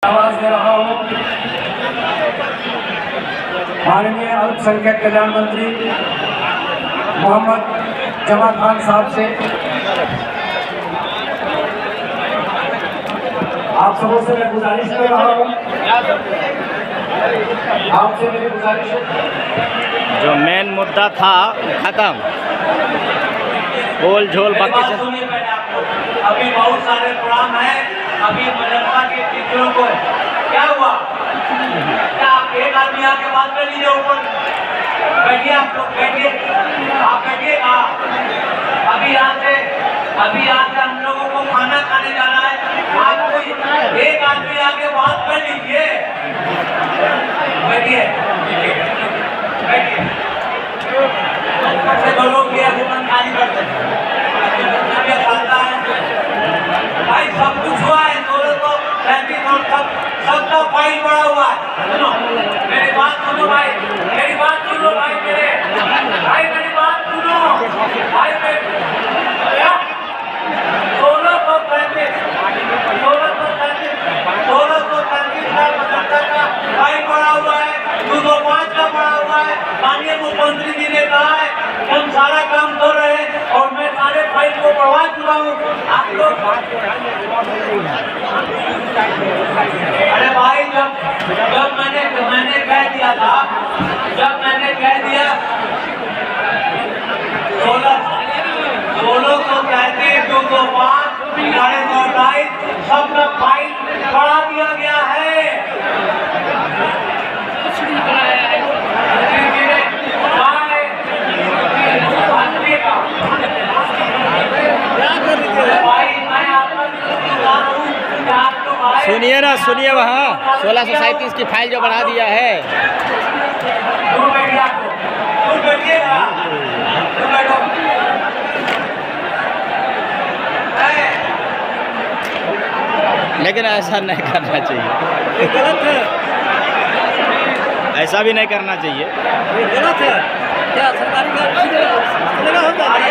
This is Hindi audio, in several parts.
आवाज दे रहा हूँ माननीय अल्पसंख्यक कल्याण मंत्री मोहम्मद जमा खान साहब से। आप सबों से मैं गुजारिश कर रहा हूँ, आपसे मेरी गुजारिश है। जो मेन मुद्दा था खत्म, बोल झोल बाकी अभी बहुत सारे प्रोग्राम है। अभी जनता के टीचरों को क्या हुआ, क्या आप एक आदमी आके बात कर लीजिए, ऊपर बैठिए, आप लोग बैठिए, आप बैठिए। अभी यहाँ से हम लोगों को खाना खाने जाना है। आप कोई एक आदमी आके बात कर लीजिए, बैठिए बैठिए। दो लोग भी अभिमान खाली करते हैं, भाई सब कुछ हुआ है, सबका फाइल पड़ा हुआ है। सुनो मेरी बात सुनो भाई, मेरी बात सुनो भाई, मेरी बात सुनो भाई। 1635 का फाइल पड़ा हुआ है, 205 का पड़ा हुआ है। माननीय मुख्यमंत्री जी ने कहा है कि हम सारा काम कर रहे हैं और मैं सारे फाइल को पढ़वा चुका हूँ। आप लोग अरे भाई जब मैंने कह दिया था, जब मैंने कह दिया 16 को कहते 205 सबका फाइल बढ़ा दिया गया है। सुनिए ना, सुनिए, वहाँ 1637 की फाइल जो बढ़ा दिया है। लेकिन ऐसा नहीं करना चाहिए, गलत है, ऐसा भी नहीं करना चाहिए, गलत है। क्या सरकारी होता है?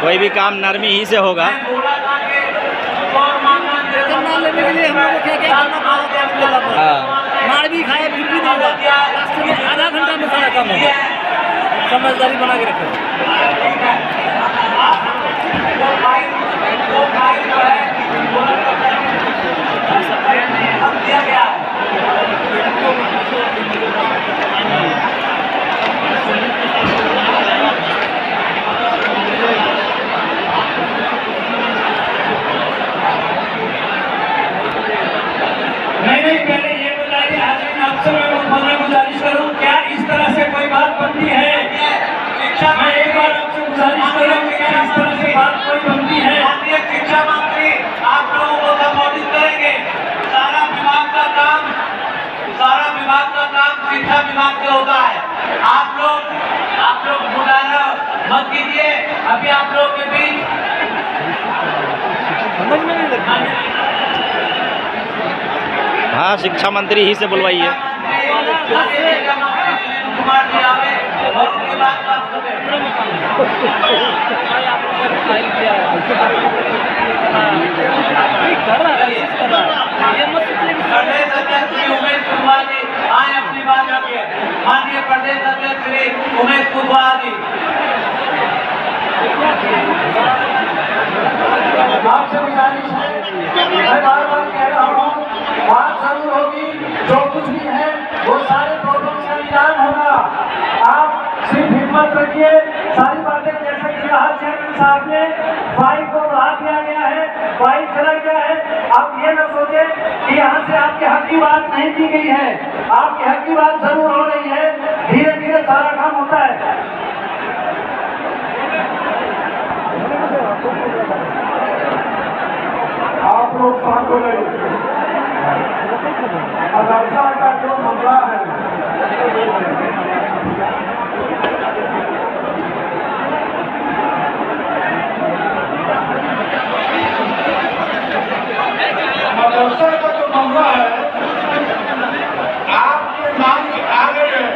कोई भी काम नरमी ही से होगा। लेने के लिए हम लोग क्या क्या करना पड़ा, हाँ, मार भी खाए फिर भी नहीं हुआ। रास्ते में आधा घंटा में सारा काम होगा। समझदारी बना के रखो। नहीं, पहले ये बताइए हाजिर, आपसे मैं गुजारिश करूं, क्या इस तरह से कोई बात बनती है? मैं एक बार आपसे गुजारिश करूं, क्या इस तरह से बात कोई बनती है? शिक्षा मंत्री आप लोगों को संबोधित करेंगे। सारा विभाग का काम शिक्षा विभाग से होता है। आप लोग मुडारा मत कीजिए। अभी आप लोग के बीच समझ में नहीं लगता। हाँ, शिक्षा मंत्री ही से बुलवाइए। अपनी बात रखिए। माननीय प्रदेश अध्यक्ष श्री उमेश कुशवाहा जी, आपसे गुजारिश है, मैं बार बार कह रहा हूँ, बात जरूर होगी। जो कुछ भी है वो सारे प्रॉब्लम का निदान होगा। आप सिर्फ हिम्मत रखिए। सारी बातें जैसे कि कहा चेयरमैन साहब ने, फाइल को बढ़ा दिया गया है, फाइल चला गया है। आप ये न सोचे कि यहाँ से आपके हक की बात नहीं की गई है। आपके हक की बात जरूर हो रही है। धीरे धीरे सारा काम होता है। आप लोग शांत हो जाइए। मदरसा का जो मामला है, मदरसा का जो मामला है, आपके मांग आ गए हैं।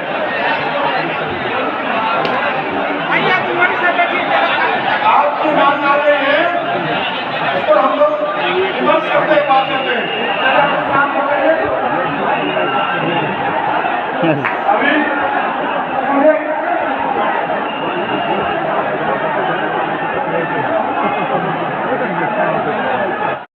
आपकी मांग आ रहे हैं, इस पर हम लोग विमर्श करते हैं, बात करते हैं। है